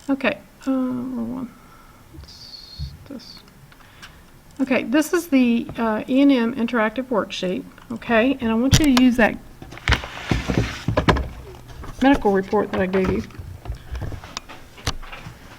Okay, wrong one. It's this. Okay, this is the E&M interactive worksheet, okay, and I want you to use that medical report that I gave you,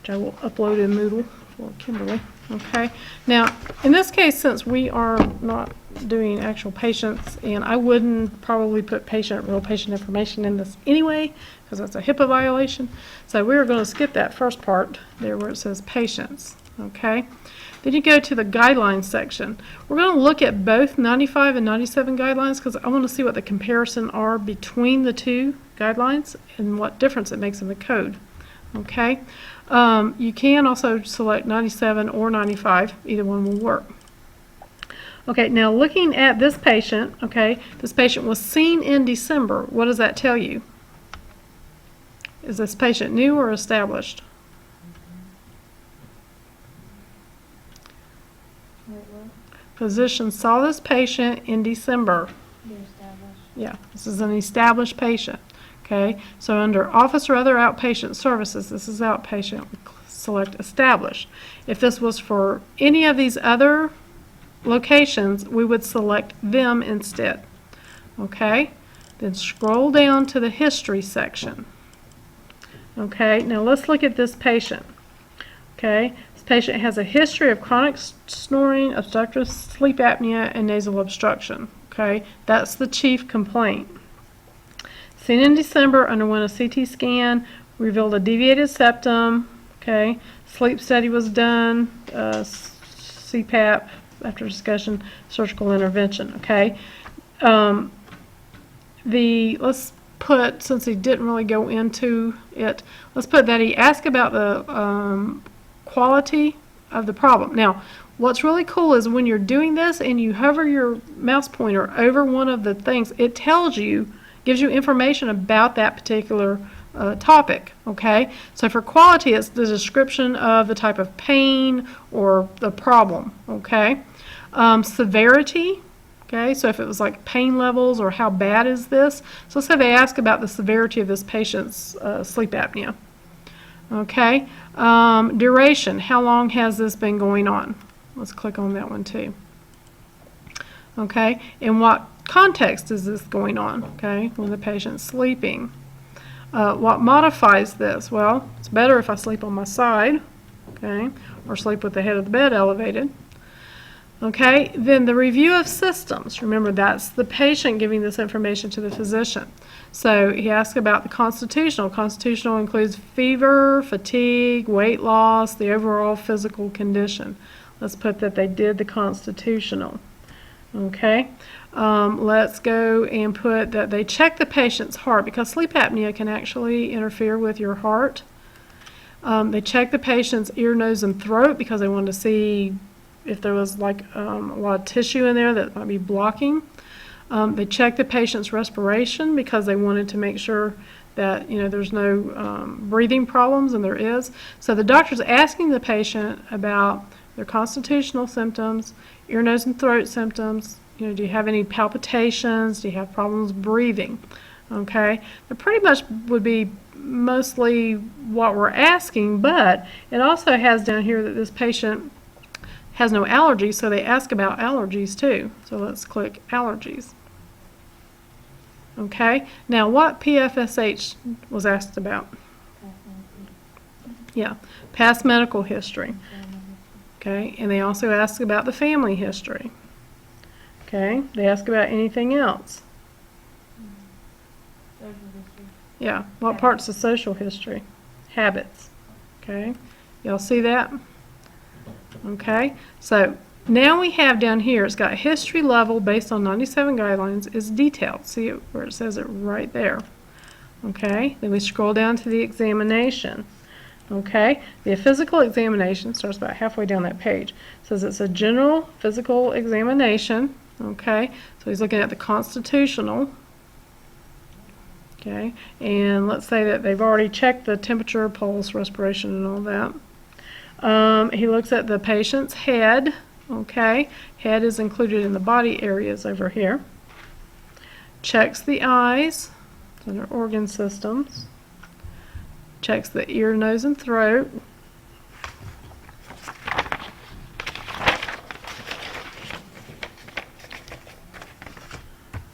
which I will upload in Moodle for Kimberly, okay. Now, in this case, since we are not doing actual patients, and I wouldn't probably put real patient information in this anyway, because that's a HIPAA violation, so we're going to skip that first part there where it says patients, okay. Then you go to the guidelines section. We're going to look at both 95 and 97 guidelines because I want to see what the comparison are between the two guidelines and what difference it makes in the code. Okay. You can also select 97 or 95. Either one will work. Okay, now looking at this patient, okay, this patient was seen in December. What does that tell you? Is this patient new or established? Physician saw this patient in December. Yeah, this is an established patient. Okay, so under office or other outpatient services, this is outpatient, we select established. If this was for any of these other locations, we would select them instead. Okay, then scroll down to the history section. Okay, now let's look at this patient. Okay, patient has a history of chronic snoring, obstructive sleep apnea, and nasal obstruction. Okay, that's the chief complaint. Seen in December, underwent a CT scan, revealed a deviated septum. Okay, sleep study was done, CPAP after discussion, surgical intervention. Okay, let's put, since he didn't really go into it, let's put that he asked about the quality of the problem. Now, what's really cool is when you're doing this and you hover your mouse pointer over one of the things, it tells you, gives you information about that particular topic, okay? So for quality, it's the description of the type of pain or the problem, okay? Severity, okay? So if it was like pain levels or how bad is this? So let's say they ask about the severity of this patient's sleep apnea. Okay, duration, how long has this been going on? Let's click on that one too. Okay, in what context is this going on? Okay, when the patient's sleeping. What modifies this? Well, it's better if I sleep on my side, okay, or sleep with the head of the bed elevated. Okay, then the review of systems. Remember, that's the patient giving this information to the physician. So he asked about the constitutional. Constitutional includes fever, fatigue, weight loss, the overall physical condition. Let's put that they did the constitutional. Okay, let's go and put that they checked the patient's heart because sleep apnea can actually interfere with your heart. They checked the patient's ear, nose, and throat because they wanted to see if there was like a lot of tissue in there that might be blocking. They checked the patient's respiration because they wanted to make sure that there's no breathing problems, and there is. So the doctor's asking the patient about their constitutional symptoms, ear, nose, and throat symptoms. Do you have any palpitations? Do you have problems breathing? Okay, that pretty much would be mostly what we're asking, but it also has down here that this patient has no allergies, so they ask about allergies too. So let's click allergies. Okay, now what PFSH was asked about? Yeah, past medical history. Okay, and they also ask about the family history. Okay, they ask about anything else. Yeah, what parts of social history? Habits. Okay, y'all see that? Okay, so now we have down here, it's got history level based on 97 guidelines is detailed. See it where it says it right there. Okay, then we scroll down to the examination. Okay, the physical examination starts about halfway down that page. It says it's a general physical examination. Okay, so he's looking at the constitutional. Okay, and let's say that they've already checked the temperature, pulse, respiration, and all that. He looks at the patient's head. Okay, head is included in the body areas over here. Checks the eyes, under organ systems. checks the ear, nose, and throat.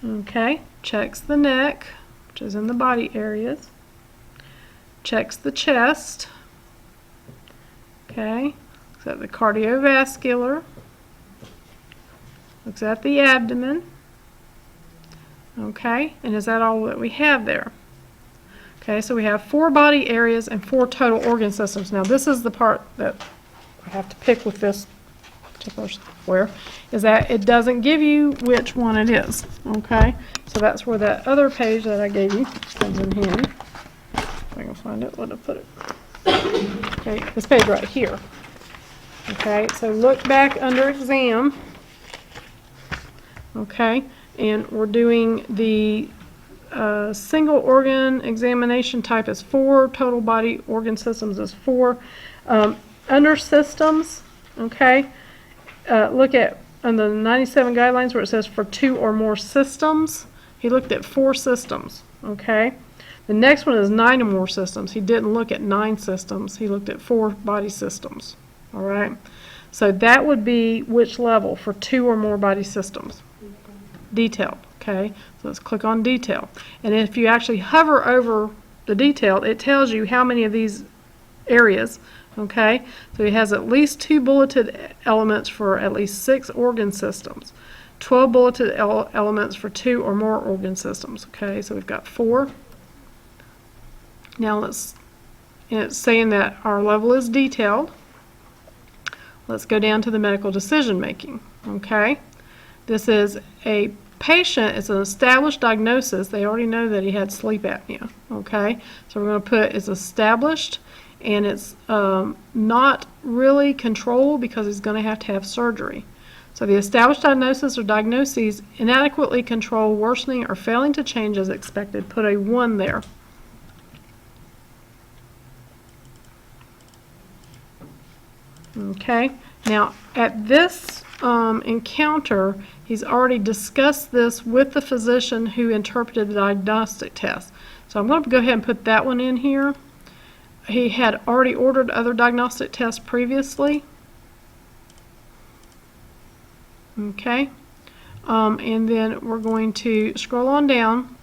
Okay, checks the neck, which is in the body areas. Checks the chest. Okay, looks at the cardiovascular. Looks at the abdomen. Okay, and is that all that we have there? Okay, so we have 4 body areas and 4 total organ systems. Now this is the part that I have to pick with this particular software, is that it doesn't give you which one it is. Okay, so that's where that other page that I gave you comes in handy. If I can find it, where to put it. Okay, this page right here. Okay, so look back under exam. Okay, and we're doing the single organ examination type is 4, total body organ systems is 4. Under systems, okay, look at on the 97 guidelines where it says for 2 or more systems. He looked at 4 systems, okay. The next one is 9 or more systems. He didn't look at 9 systems. He looked at 4 body systems, all right. So that would be which level for 2 or more body systems? Detailed. Okay, so let's click on detail. And if you actually hover over the detail, it tells you how many of these areas. Okay, so it has at least 2 bulleted elements for at least 6 organ systems, 12 bulleted elements for 2 or more organ systems. Okay, so we've got 4. Now and it's saying that our level is detailed. Let's go down to the medical decision making. Okay, this is a patient, it's an established diagnosis. They already know that he had sleep apnea. Okay, so we're going to put it's established, and it's not really controlled because he's going to have surgery. So the established diagnosis or diagnoses inadequately control, worsening, or failing to change as expected. Put a 1 there. Okay, now at this encounter, he's already discussed this with the physician who interpreted the diagnostic test. So I'm going to go ahead and put that one in here. He had already ordered other diagnostic tests previously. Okay, and then we're going to scroll on down.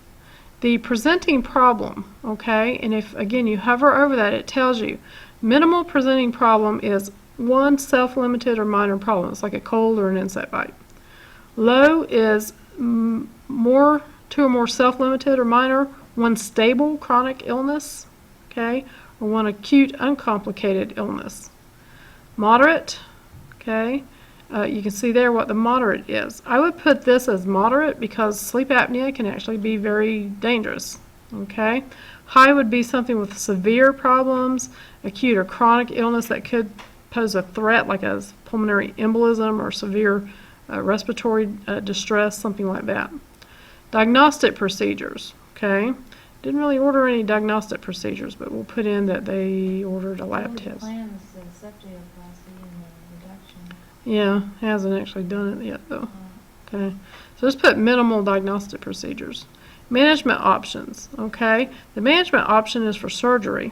The presenting problem, okay, and if again you hover over that, it tells you minimal presenting problem is 1 self-limited or minor problem. It's like a cold or an insect bite. Low is 2 or more self-limited or minor, 1 stable chronic illness, okay, or 1 acute uncomplicated illness. Moderate, okay, you can see there what the moderate is. I would put this as moderate because sleep apnea can actually be very dangerous, okay. High would be something with severe problems, acute or chronic illness that could pose a threat like a pulmonary embolism or severe respiratory distress, something like that. Diagnostic procedures, okay. Didn't really order any diagnostic procedures, but we'll put in that they ordered a lab test. Plans the septicoplasty and the reduction. Yeah, hasn't actually done it yet though. Okay, so just put minimal diagnostic procedures. Management options, okay. The management option is for surgery.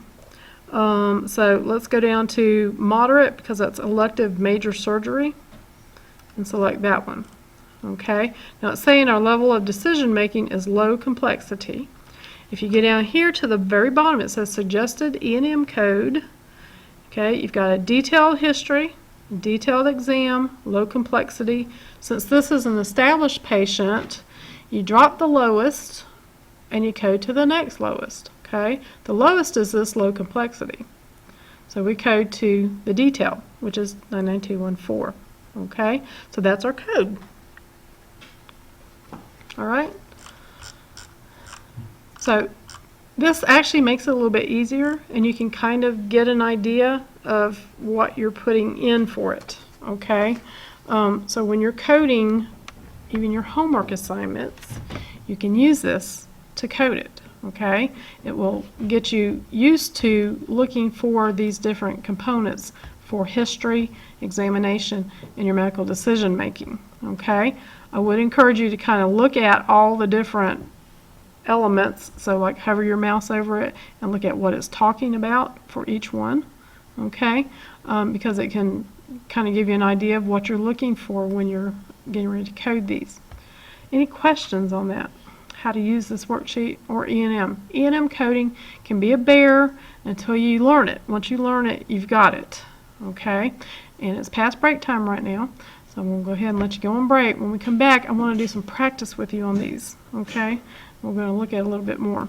So let's go down to moderate because that's elective major surgery and select that one. Okay, now it's saying our level of decision making is low complexity. If you get down here to the very bottom, it says suggested E&M code. Okay, you've got a detailed history, detailed exam, low complexity. Since this is an established patient, you drop the lowest and you code to the next lowest. Okay, the lowest is this low complexity. So we code to the detail, which is 99214. Okay, so that's our code. All right. So this actually makes it a little bit easier, and you can kind of get an idea of what you're putting in for it. Okay, so when you're coding even your homework assignments, you can use this to code it. Okay, it will get you used to looking for these different components for history, examination, and your medical decision making. Okay, I would encourage you to kind of look at all the different elements. So like hover your mouse over it and look at what it's talking about for each one, okay? Because it can kind of give you an idea of what you're looking for when you're getting ready to code these. Any questions on that? How to use this worksheet or E&M? E&M coding can be a bear until you learn it. Once you learn it, you've got it, okay? And it's past break time right now, so I'm going to go ahead and let you go on break. When we come back, I want to do some practice with you on these, okay? We're going to look at it a little bit more.